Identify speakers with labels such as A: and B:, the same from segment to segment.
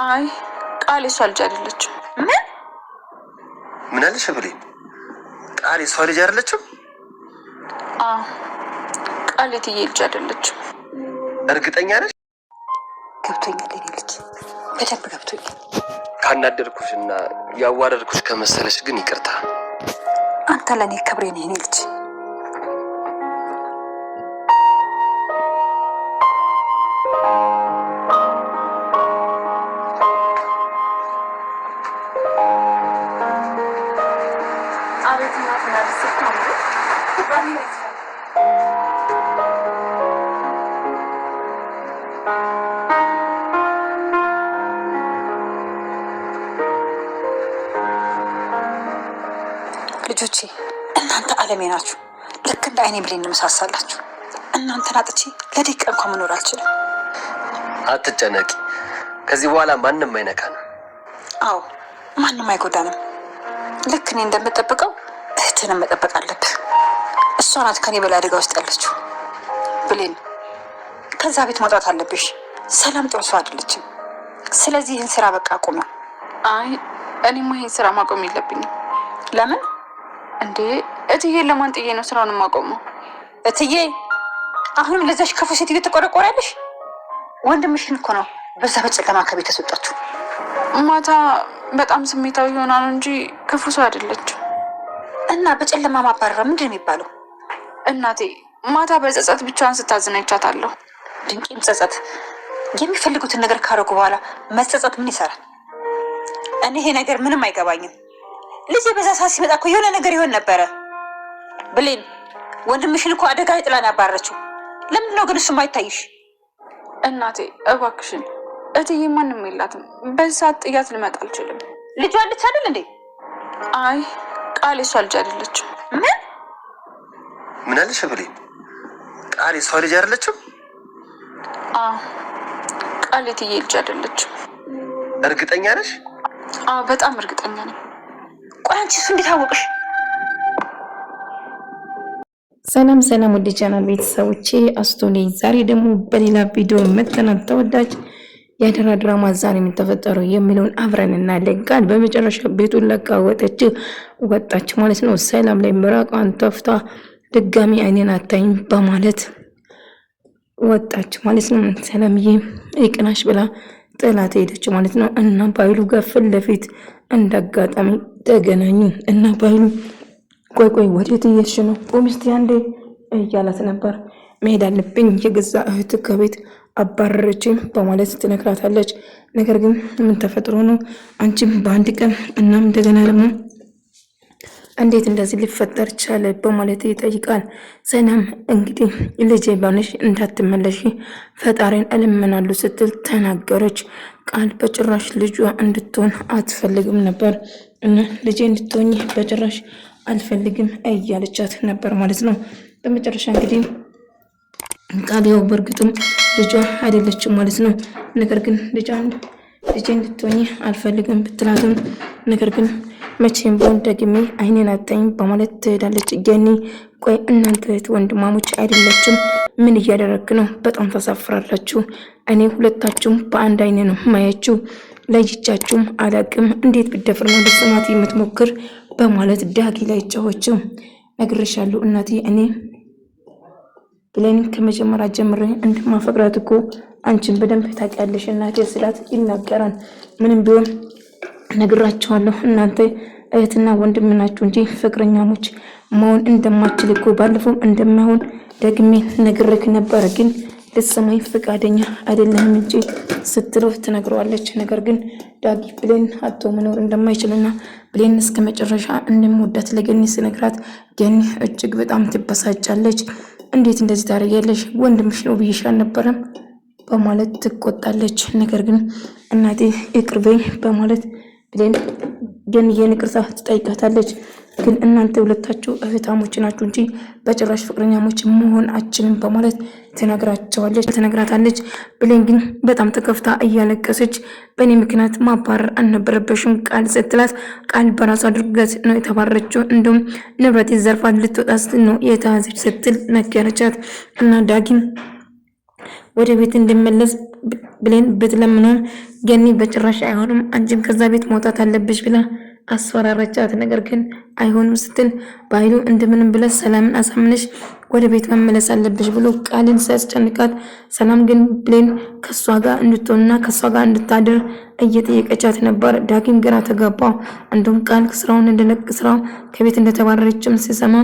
A: አይ ቃል እሷ ልጅ አይደለችም።
B: ምን አለሽ ብሌን? ቃል እሷ ልጅ አይደለችም?
A: ቃል የትዬ ልጅ አይደለችም።
B: እርግጠኛ ነሽ?
C: ገብቶኛል የኔ ልጅ በደንብ ገብቶኛል።
B: ካናደርኩሽና ያዋረድኩሽ ከመሰለሽ ግን ይቅርታ።
C: አንተ ለኔ ክብሬ ነህ የኔ ልጅ። ልጆቼ እናንተ ዓለሜ ናችሁ። ልክ እንደ አይኔ ብሌን እንመሳሳላችሁ። እናንተን አጥቼ ለደቂቃ እንኳን መኖር አልችልም።
B: አትጨነቂ፣ ከዚህ በኋላ ማንም አይነካን።
C: አዎ ማንም አይጎዳንም። ልክ እኔ እንደምጠብቀው እህትንም መጠበቅ አለብህ። እሷ ናት ከኔ በላይ አደጋ ውስጥ ያለችው። ብሌን ከዛ ቤት መውጣት አለብሽ። ሰላም ጥሩ ሰው አይደለችም። ስለዚህ ይህን ስራ በቃ አቁም።
A: አይ እኔማ ይህን ስራ ማቆም የለብኝም።
C: ለምን
A: እንዴ? እትዬን ለማን ጥዬ ነው ስራውን ማቆመው?
C: እትዬ አሁንም ለዛሽ ክፉ ሴትዮ ትቆረቆሪያለሽ? ወንድምሽን እኮ ነው በዛ በጨለማ ከቤት ያስወጣችሁ።
A: ማታ በጣም ስሜታዊ ሆና ነው እንጂ ክፉ ሰው አይደለችም።
C: እና በጨለማ ማባረር ምንድን ነው የሚባለው?
A: እናቴ ማታ በጸጸት ብቻዋን ስታዝን አይቻታለሁ።
C: ድንቄም ጸጸት። የሚፈልጉትን ነገር ካረጉ በኋላ መጸጸት ምን ይሰራል? እኔ ይሄ ነገር ምንም አይገባኝም። ልጅ በዛ ሰዓት ሲመጣ እኮ የሆነ ነገር ይሆን ነበረ። ብሌን ወንድምሽን እኮ አደጋ ላይ ጥላ ነው ያባረረችው። ለምንድን ነው ግን እሱ የማይታይሽ?
A: እናቴ እባክሽን፣ እትዬ ማንም የላትም። በዚህ ሰዓት ጥያት ልመጣ አልችልም።
C: ልጇ አለች አይደል እንዴ?
A: አይ ቃል እሷ ልጅ አይደለችም።
B: ምን አለሽ ብሌን? ቃል እሷ ልጅ አይደለችም?
A: ቃል የትዬ ልጅ አይደለችም።
B: እርግጠኛ ነሽ?
A: በጣም እርግጠኛ ነኝ።
C: ቆይ አንቺ እሱ እንዴት አወቅሽ?
D: ሰላም ሰላም፣ ወደ ቻናል ቤተሰቦቼ አስቶኔ ዛሬ ደግሞ በሌላ ቪዲዮ መተናል። ተወዳጅ የአደራ ድራማ ዛሬ የምትፈጠረው የሚለውን አብረን እናያለን። ቃል በመጨረሻ ቤቱን ለቃ ወጣች ማለት ነው። ሰላም ላይ ምራቋን ተፍታ ድጋሚ አይኔን አታይም በማለት ወጣች ማለት ነው። ሰላምዬ ይቅናሽ ብላ ጥላት ሄደች ማለት ነው። እና ባይሉ ጋር ፊት ለፊት እንዳጋጣሚ ተገናኙ። እና ባይሉ ቆይ ወዴት እየሄድሽ ነው? ቁሚ እስቲ አንዴ እያላት ነበር። መሄድ አለብኝ የገዛ እህት ከቤት አባረረችኝ በማለት ትነግራታለች። ነገር ግን ምን ተፈጥሮ ነው አንቺም በአንድ ቀን እናም እንደገና ደግሞ እንዴት እንደዚህ ሊፈጠር ቻለ በማለት ይጠይቃል። ሰላም እንግዲህ ልጄ ባነሽ እንዳትመለሺ ፈጣሪን እለምናለሁ ስትል ተናገረች። ቃል በጭራሽ ልጇ እንድትሆን አትፈልግም ነበር እና ልጄ እንድትሆኝ በጭራሽ አልፈልግም እያለቻት ነበር ማለት ነው። በመጨረሻ እንግዲህ ቃል ያው በእርግጥም ልጇ አይደለችም ማለት ነው። ነገር ግን ልጄ እንድትሆኝ አልፈልግም ብትላትም ነገር ግን መቼም ቢሆን ደግሜ አይኔን አታይም በማለት ትሄዳለች። ገኒ ቆይ እናንተ ወንድማሞች አይደላችሁም? ምን እያደረክ ነው? በጣም ተሳፍራላችሁ። እኔ ሁለታችሁም በአንድ አይኔ ነው ማያችሁ። ለይቻችሁም አላቅም። እንዴት ብደፍር ነው ለሰማት የምትሞክር በማለት ዳጊ ላይ ጫወችው። ነግሬሻለሁ እናቴ እኔ ብሌን ከመጀመሪያ ጀምሬ እንደማፈቅራት እኮ አንቺን በደንብ ታውቂያለሽ እናቴ ስላት ይናገራል። ምንም ቢሆን ነግራቸዋለሁ እናንተ እህትና ወንድም ናችሁ እንጂ ፍቅረኛሞች መሆን እንደማችል እኮ ባለፈው እንደማይሆን ደግሜ ነግሬክ ነበረ፣ ግን ልትሰማኝ ፈቃደኛ አይደለም እንጂ ስትለው ትነግረዋለች። ነገር ግን ዳጊ ብሌን አቶ መኖር እንደማይችልና ብሌን እስከ መጨረሻ እንደምወዳት ለገኒ ስነግራት ገኒ እጅግ በጣም ትበሳጫለች። እንዴት እንደዚህ ታደርጊያለሽ? ወንድምሽ ነው ብዬሽ አልነበረም በማለት ትቆጣለች። ነገር ግን እናቴ ይቅር በይኝ በማለት ብሌን ገኒዬን ይቅርታ ትጠይቃታለች። ግን እናንተ ሁለታችሁ እህታሞች ናችሁ እንጂ በጭራሽ ፍቅረኛሞች መሆን አችልም በማለት ትነግራታለች። ብሌን ግን በጣም ተከፍታ እያለቀሰች በእኔ ምክንያት ማባረር አልነበረበሽም ቃል ስትላት ቃል በራሷ ድርገት ነው የተባረረችው፣ እንደውም ንብረት ዘርፋ ልትወጣ ስትል ነው የተያዘች ስትል ነገረቻት። እና ዳጊም ወደ ቤት እንድመለስ ብሌን ብትለምነው ገኒ በጭራሽ አይሆንም አንቺም ከዛ ቤት መውጣት አለብሽ ብላ አስፈራረቻት። ነገር ግን አይሆንም ስትል በኃይሉ እንደምንም ብለሽ ሰላምን አሳምነሽ ወደ ቤት መመለስ አለብሽ ብሎ ቃልን ሲያስጨንቃት፣ ሰላም ግን ብሌን ከሷ ጋር እንድትሆንና ከሷ ጋር እንድታድር እየጠየቀቻት ነበር። ዳጊም ግራ ተጋባው። እንደውም ቃል ስራውን እንደለቅ ስራው ከቤት እንደተባረረችም ሲሰማ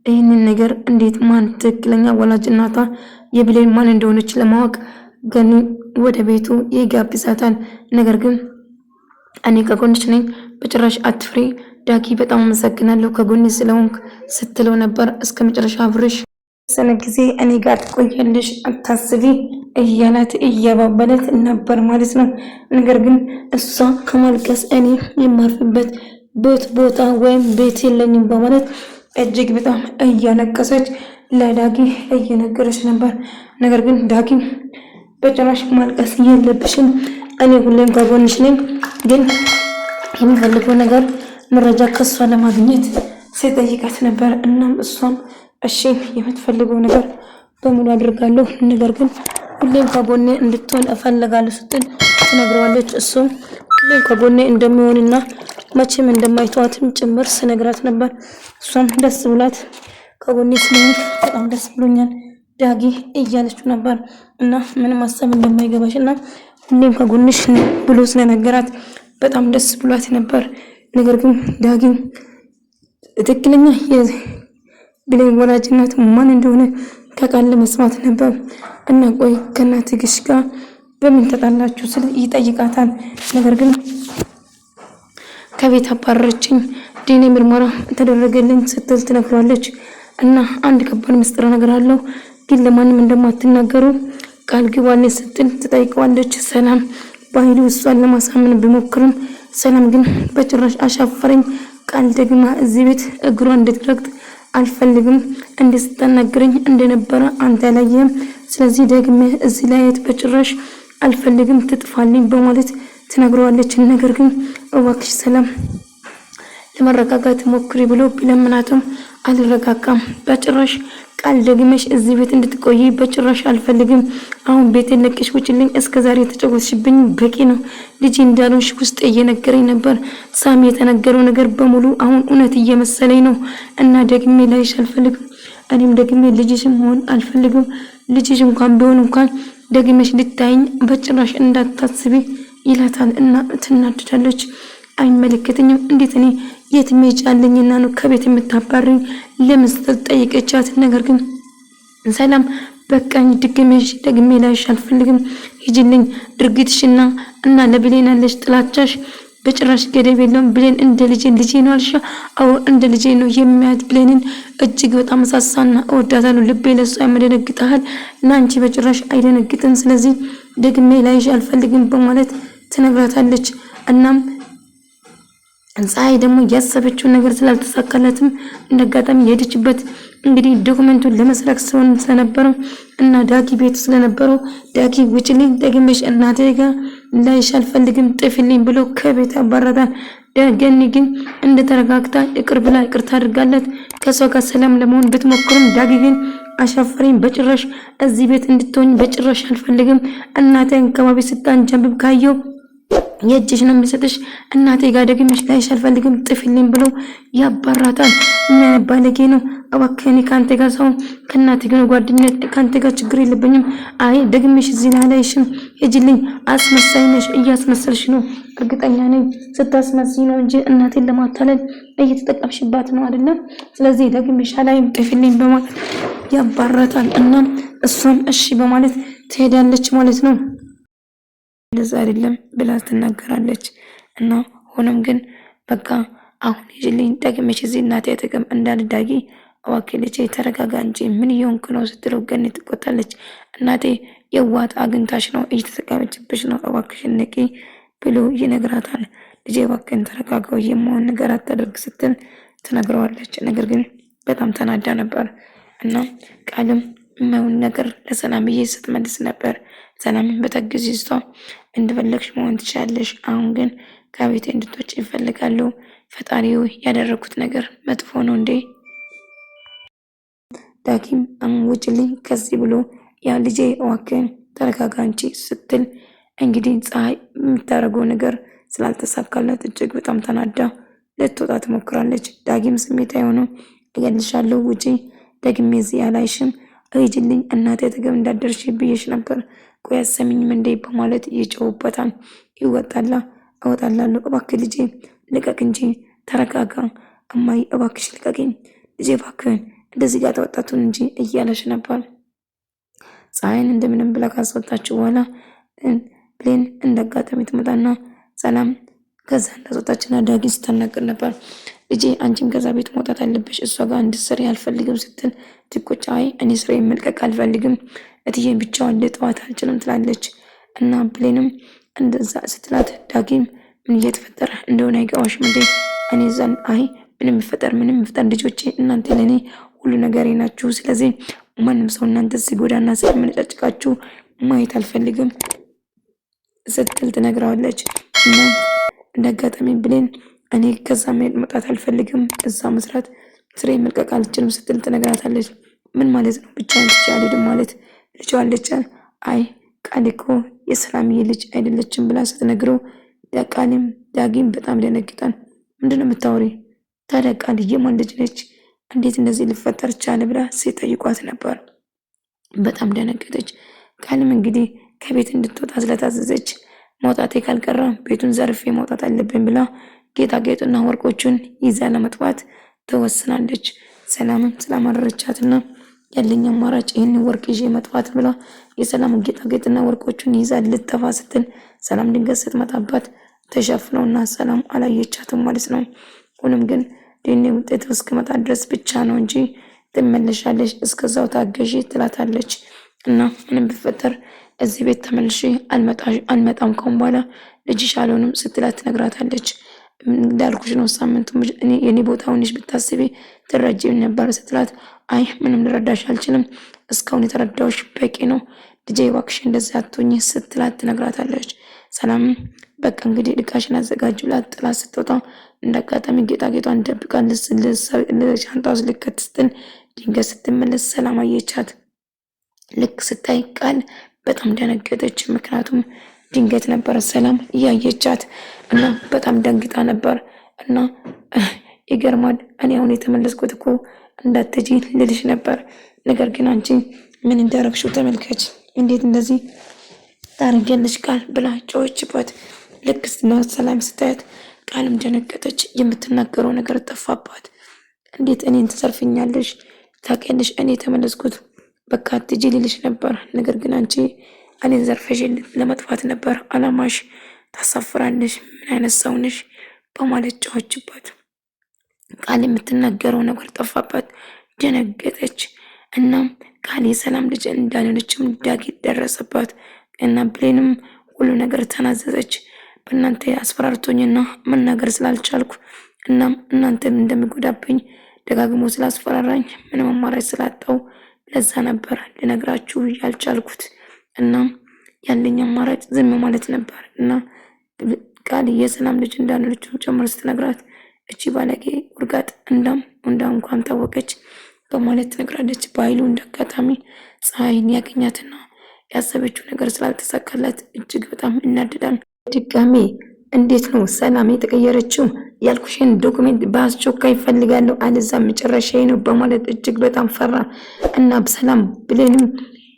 D: ይህንን ነገር እንዴት ማን ትክክለኛ ወላጅ እናቷ የብሌን ማን እንደሆነች ለማወቅ ገኒ ወደ ቤቱ ይጋብዛታል። ነገር ግን እኔ ከጎንሽ ነኝ፣ በጭራሽ አትፍሪ ዳጊ፣ በጣም አመሰግናለሁ ከጎኔ ስለሆንክ ስትለው ነበር። እስከ መጨረሻ አብርሽ ሰነ ጊዜ እኔ ጋር ትቆያለሽ አታስቢ እያላት እያባበለት ነበር ማለት ነው። ነገር ግን እሷ ከማልቀስ እኔ የማርፍበት ቦታ ወይም ቤት የለኝም በማለት እጅግ በጣም እያለቀሰች ለዳጊ እየነገረች ነበር። ነገር ግን ዳጊ በጭራሽ ማልቀስ የለብሽም እኔ ሁሌም ከጎንሽ ነኝ፣ ግን የሚፈልገው ነገር መረጃ ከሷ ለማግኘት ሲጠይቃት ነበር። እናም እሷም እሺ የምትፈልገው ነገር በሙሉ አድርጋለሁ፣ ነገር ግን ሁሌም ከጎኔ እንድትሆን እፈልጋለሁ ስትል ትነግረዋለች። እሱም ሁሌም ከጎኔ እንደሚሆንና መቼም እንደማይተዋትም ጭምር ስነግራት ነበር። እሷም ደስ ብላት ከጎኔ ስለሆነ በጣም ደስ ብሎኛል ዳጊ እያለችው ነበር። እና ምንም ሀሳብ እንደማይገባሽ እና ሁሌም ከጎንሽ ብሎ ስለነገራት በጣም ደስ ብሏት ነበር። ነገር ግን ዳጊ ትክክለኛ የብሌን ወላጅ እናት ማን እንደሆነ ከቃል መስማት ነበር። እና ቆይ ከእናትሽ ጋር በምን ተጣላችሁ ስለ ይጠይቃታል። ነገር ግን ከቤት አባረረችኝ፣ ዲኔ ምርመራ ተደረገልኝ ስትል ትነግሯለች። እና አንድ ከባድ ምስጢር ነገር አለው ግን ለማንም እንደማትናገሩ ቃል ግባልኝ ስትል ትጠይቀዋለች። ሰላም በኃይሉ እሷን ለማሳመን ቢሞክርም ሰላም ግን በጭራሽ አሻፈረኝ፣ ቃል ደግማ እዚህ ቤት እግሯ እንድትረግጥ አልፈልግም፣ እንድትናገረኝ እንደነበረ አንተ ያላየህም፣ ስለዚህ ደግሜ እዚህ ላይ በጭራሽ አልፈልግም፣ ትጥፋልኝ በማለት ትነግረዋለች። ነገር ግን እባክሽ ሰላም ለመረጋጋት ሞክሪ ብሎ ቢለምናትም አልረጋጋም። በጭራሽ ቃል ደግመሽ እዚህ ቤት እንድትቆይ በጭራሽ አልፈልግም፣ አሁን ቤቴን ለቀሽ ውጭልኝ፣ እስከዛሬ የተጫወትሽብኝ በቂ ነው፣ ልጅ እንዳልሆንሽ ውስጥ እየነገረኝ ነበር፣ ሳሚ የተነገረው ነገር በሙሉ አሁን እውነት እየመሰለኝ ነው እና ደግሜ ላይሽ አልፈልግም፣ እኔም ደግሜ ልጅሽ መሆን አልፈልግም፣ ልጅሽ እንኳን ቢሆን እንኳን ደግመሽ ልታይኝ በጭራሽ እንዳታስቢ ይላታል። እና ትናደዳለች። አይመለከተኝም፣ እንዴት እኔ የት መሄጃለኝና ነው ከቤት የምታባርኝ ለምን ስትል ጠይቀቻት። ነገር ግን ሰላም በቃኝ፣ ደግሜ ላይሽ አልፈልግም፣ ሂጂልኝ፣ ድርጊትሽና እና ለብሌን ያለሽ ጥላቻሽ በጭራሽ ገደብ የለውም፣ ብሌን እንደ ልጄ ነው አልሻ? አዎ እንደ ልጄ ነው የሚያት ብሌንን እጅግ በጣም ሳሳና እወዳታለሁ፣ ልቤ ለሷ ያመደነግጣል፣ ለአንቺ በጭራሽ አይደነግጥም፣ ስለዚህ ደግሜ ላይሽ አልፈልግም በማለት ትነግራታለች። እናም ፀሐይ ደግሞ ያሰበችው ነገር ስላልተሳካለትም እንደጋጣሚ የሄደችበት እንግዲህ ዶክመንቱን ለመስረቅ ሲሆን ስለነበረው እና ዳጊ ቤት ስለነበረው ዳጊ ውጭልኝ፣ ደግመሽ እናቴ ጋር ላይሽ አልፈልግም፣ ጥፊልኝ ብሎ ከቤት አባራታል። ገኒ ግን እንደተረጋግታ ይቅርታ አድርጋለት ከሷ ጋር ሰላም ለመሆን ብትሞክርም ዳጊ ግን አሻፈረኝ፣ በጭራሽ እዚህ ቤት እንድትሆኝ በጭራሽ አልፈልግም፣ እናቴ አካባቢ ስታንጃብብ ካየው የእጅሽ ነው የሚሰጥሽ፣ እናቴ ጋር ደግመሽ ላይሽ አልፈልግም፣ ጥፊልኝ ብሎ ያባራታል። ምን ባለጌ ነው፣ እባክህ እኔ ከአንተ ጋር ሰው ከእናቴ ጋር ጓደኝነት ከአንተ ጋር ችግር የለብኝም፣ አይ ደግመሽ እዚህ ላይሽም ሂጂልኝ፣ አስመሳይ ነሽ፣ እያስመሰልሽ ነው፣ እርግጠኛ ነኝ ስታስመስይ ነው እንጂ እናቴን ለማታለል እየተጠቀምሽባት ነው አይደለም፣ ስለዚህ ደግመሽ ላይም ጥፊልኝ በማለት ያባራታል። እና እሷም እሺ በማለት ትሄዳለች ማለት ነው። እንደዛ አይደለም ብላ ትናገራለች። እና ሆኖም ግን በቃ አሁን ሂጂልኝ፣ ደግመሽ እዚህ እናቴ አጠገብ እንዳልዳጊ እባክህ ልጄ ተረጋጋ እንጂ ምን እየሆንክ ነው ስትለው ገኒ ትቆጣለች። እናቴ የዋት አግኝታሽ ነው እየተጠቀመችብሽ ነው፣ እባክሽን ንቂ ብሎ ይነግራታል። ልጄ እባክህን ተረጋጋው፣ የመሆን ነገር አታደርግ ስትል ትነግረዋለች። ነገር ግን በጣም ተናዳ ነበር። እና ቃልም የማይሆን ነገር ለሰላምዬ ስትመልስ ነበር። ሰላምን በተግዝቷ እንደፈለግሽ መሆን ትችላለሽ፣ አሁን ግን ከቤቴ እንድትወጪ ይፈልጋሉ። ፈጣሪው ያደረኩት ነገር መጥፎ ነው እንዴ? ዳጊም ውጭልኝ ከዚህ ብሎ ያ ልጄ እባክህን ተረጋጋ አንቺ ስትል እንግዲህ ፀሐይ የምታደርገው ነገር ስላልተሳካላት እጅግ በጣም ተናዳ ልትወጣ ትሞክራለች። ዳጊም ስሜታዊ ሆኖ እገልሻለሁ፣ ውጪ፣ ደግሜ እዚህ አላይሽም፣ እሂጂልኝ፣ እናቴ አጠገብ እንዳትደርሺ ብዬሽ ነበር፣ ቆይ አትሰሚኝም እንዴ በማለት ይጮህበታል። ይወጣላ እወጣላለሁ፣ እባክህ ልጄ ልቀቅ እንጂ ተረጋጋ፣ እማዬ እባክሽ ልቀቅኝ፣ ልጄ እባክህን እንደዚህ ጋር ተወጣቱን እንጂ እያለሽ ነበር። ፀሐይን እንደምንም ብላ ካስወጣችው በኋላ ብሌን እንዳጋጣሚ ትመጣና ሰላም ከዛ እንዳስወጣችና ዳጊ ስታናገር ነበር። ልጄ አንቺም ከዛ ቤት መውጣት አለብሽ፣ እሷ ጋር እንድትሰሪ አልፈልግም ስትል ትቆጫ። አይ እኔ ስራዬን መልቀቅ አልፈልግም፣ እትዬን ብቻዋን ልተዋት አልችልም ትላለች። እና ብሌንም እንደዛ ስትላት ዳጊም ምን እየተፈጠረ እንደሆነ አይገባሽም እንዴ? እኔ እዛን አይ ምንም ይፈጠር ልጆቼ እናንተ ለእኔ ሁሉ ነገሬ ናችሁ። ስለዚህ ማንም ሰው እናንተ ሲጎዳና ሲመነጫጭቃችሁ ማየት አልፈልግም ስትል ትነግረዋለች። እና እንደ አጋጣሚ ብሌን እኔ ከዛ መውጣት አልፈልግም፣ እዛ መስራት ስራዬን መልቀቅ አልችልም ስትል ትነግራታለች። ምን ማለት ነው ብቻዬን ትቼ አልሄድም ማለት ልጇ አለች። አይ ቃል እኮ የሰላምዬ ልጅ አይደለችም ብላ ስትነግረው ዳጊም በጣም ደነግጣል። ምንድነው የምታወሪ? ታዲያ ቃል የማን ልጅ ነች? እንዴት እንደዚህ ልፈጠር ቻለ? ብላ ሲጠይቋት ነበር። በጣም ደነገጠች። ቃልም እንግዲህ ከቤት እንድትወጣ ስለታዘዘች መውጣቴ ካልቀረ ቤቱን ዘርፌ መውጣት አለብኝ ብላ ጌጣጌጥና ወርቆቹን ይዛ ለመጥፋት ትወስናለች። ሰላምም ስላማረረቻትና ያለኝ አማራጭ ይህን ወርቅ ይዤ መጥፋት ብላ የሰላም ጌጣጌጥና ወርቆቹን ይዛ ልጠፋ ስትል ሰላም ድንገት ስትመጣባት ተሸፍነውና ሰላም አላየቻትም ማለት ነው። ሆኖም ግን ዲኤንኤ ውጤት እስከመጣ ድረስ ብቻ ነው እንጂ ትመለሻለች፣ እስከዛው ታገዢ ትላታለች። እና ምንም ቢፈጠር እዚህ ቤት ተመልሼ አልመጣም ከሆነ በኋላ ልጅሽ አልሆንም ስትላት ትነግራታለች። እንዳልኩሽ ነው ሳምንቱ የኔ ቦታ ሆነሽ ብታስቢ ትረጂኝ ነበር ስትላት አይ ምንም ልረዳሽ አልችልም፣ እስካሁን የተረዳሁሽ በቂ ነው፣ ልጄ እባክሽ እንደዚህ አትሁኝ ስትላት ትነግራታለች። ሰላም በቃ እንግዲህ ዕቃሽን አዘጋጅ ብላ ጥላ ስትወጣ እንዳጋጣሚ ጌጣጌጧን ደብቃ ለሻንጣ ውስጥ ልከት ስትል ድንገት ስትመለስ ሰላም አየቻት። ልክ ስታይ ቃል በጣም ደነገጠች። ምክንያቱም ድንገት ነበር ሰላም እያየቻት እና በጣም ደንግጣ ነበር። እና ይገርማል፣ እኔ አሁን የተመለስኩት እኮ እንዳትጂ ልልሽ ነበር፣ ነገር ግን አንቺ ምን እንዳረግሽው ተመልከች፣ እንዴት እንደዚህ ታረጊያለሽ ቃል ብላ ጮኸችበት። ልክ ሰላም ስታያት ቃልም ደነገጠች። የምትናገረው ነገር ጠፋባት። እንዴት እኔን ትዘርፍኛለሽ? ታውቂያለሽ እኔ የተመለስኩት በቃ አትጂ ልልሽ ነበር፣ ነገር ግን አንቺ እኔን ዘርፈሽ ለመጥፋት ነበር አላማሽ፣ ታሳፍራለሽ፣ ምን አይነት ሰው ነሽ በማለት ጮኸችበት። ቃል የምትናገረው ነገር ጠፋባት፣ ደነገጠች። እናም ቃል የሰላም ልጅ እንዳልሆነችም ዳጊ ደረሰባት። እና ብሌንም ሁሉ ነገር ተናዘዘች። በእናንተ አስፈራርቶኝና መናገር ስላልቻልኩ እናም እናንተም እንደሚጎዳብኝ ደጋግሞ ስላስፈራራኝ ምንም አማራጭ ስላጣው ለዛ ነበር ልነግራችሁ ያልቻልኩት። እናም ያለኝ አማራጭ ዝም ማለት ነበር። እና ቃል የሰላም ልጅ እንዳልሆነችም ጨምሮ ስትነግራት እቺ ባለጌ ውርጋጥ እንዳም እንኳን ታወቀች በማለት ትነግራለች። በኃይሉ እንዳጋጣሚ ፀሐይን ያገኛትና ያሰበችው ነገር ስላልተሳካላት እጅግ በጣም እናድዳል። ድጋሜ እንዴት ነው ሰላም የተቀየረችው? ያልኩሽን ዶክሜንት በአስቸኳይ ይፈልጋለሁ፣ አለዛ መጨረሻዬ ነው በማለት እጅግ በጣም ፈራ። እና ሰላም ብሌንም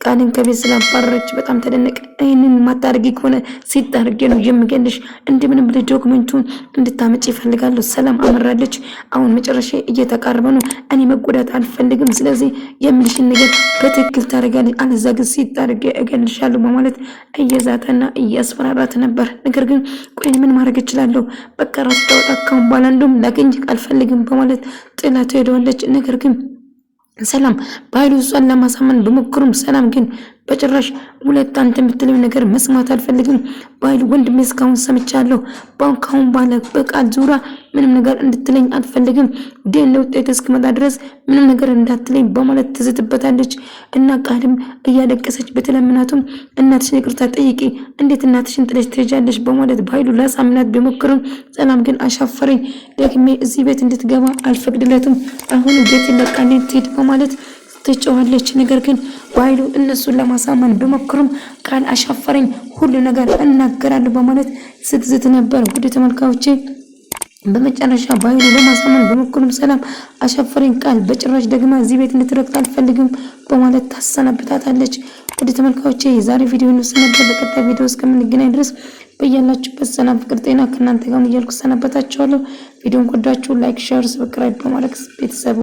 D: ቃልን ከቤት ስላባረረች በጣም ተደነቀ። ይህንን ማታደርጊ ከሆነ ሲታርጌ ነው የምገልሽ፣ እንደምንም ብለሽ ዶክመንቱን እንድታመጪ ይፈልጋለሁ። ሰላም አመራለች። አሁን መጨረሻ እየተቃረበ ነው፣ እኔ መጎዳት አልፈልግም፣ ስለዚህ የምልሽን ነገር በትክክል ታደርጊያለሽ፣ አለዛ ግን ሲታርጌ እገልሻለሁ በማለት እየዛተና እያስፈራራት ነበር። ነገር ግን ቆይ ምን ማድረግ እችላለሁ? በቃ ራስ ታወጣ ካሁን በኋላ እንደውም ላገኝሽ አልፈልግም በማለት ጥላ ትሄዳለች። ነገር ግን ሰላም በኃይሉ እሷን ለማሳመን በሞክሩም ሰላም ግን በጭራሽ ሁለት አንተ የምትለው ነገር መስማት አልፈልግም። በኃይሉ ወንድሜ እስካሁን ሰምቻለሁ፣ ካሁን ባለ በቃል ዙራ ምንም ነገር እንድትለኝ አልፈልግም፣ ዲኤንኤ ውጤት እስኪመጣ ድረስ ምንም ነገር እንዳትለኝ በማለት ትዝትበታለች። እና ቃልም እያለቀሰች በተለምናቱም እናትሽን ይቅርታ ጠይቂ፣ እንዴት እናትሽን ጥለሽ ትሄጃለሽ በማለት በኃይሉ ላሳምናት ቢሞክርም ሰላም ግን አሻፈረኝ፣ ደግሜ እዚህ ቤት እንድትገባ አልፈቅድለትም፣ አሁን ቤት ይለቃልኝ ትሄድ በማለት ትጮኻለች። ነገር ግን በኃይሉ እነሱን ለማሳመን ቢሞክሩም ቃል አሻፈረኝ፣ ሁሉ ነገር እናገራለሁ በማለት ስትዝት ነበር። ውድ ተመልካቾቼ በመጨረሻ በኃይሉ ለማሳመን ቢሞክሩም ሰላም አሻፈረኝ፣ ቃል በጭራሽ ደግማ እዚህ ቤት እንድትረግጥ አልፈልግም በማለት ታሰናብታታለች። ውድ ተመልካቾቼ የዛሬ ቪዲዮ ነው ነበር። በቀጣይ ቪዲዮ እስከምንገናኝ ድረስ በያላችሁበት ሰላም፣ ፍቅር፣ ጤና ከእናንተ ጋር እያልኩ ሰናበታችኋለሁ። ቪዲዮን ከወዳችሁ ላይክ፣ ሼር፣ ሰብስክራይብ በማድረግ ቤተሰብ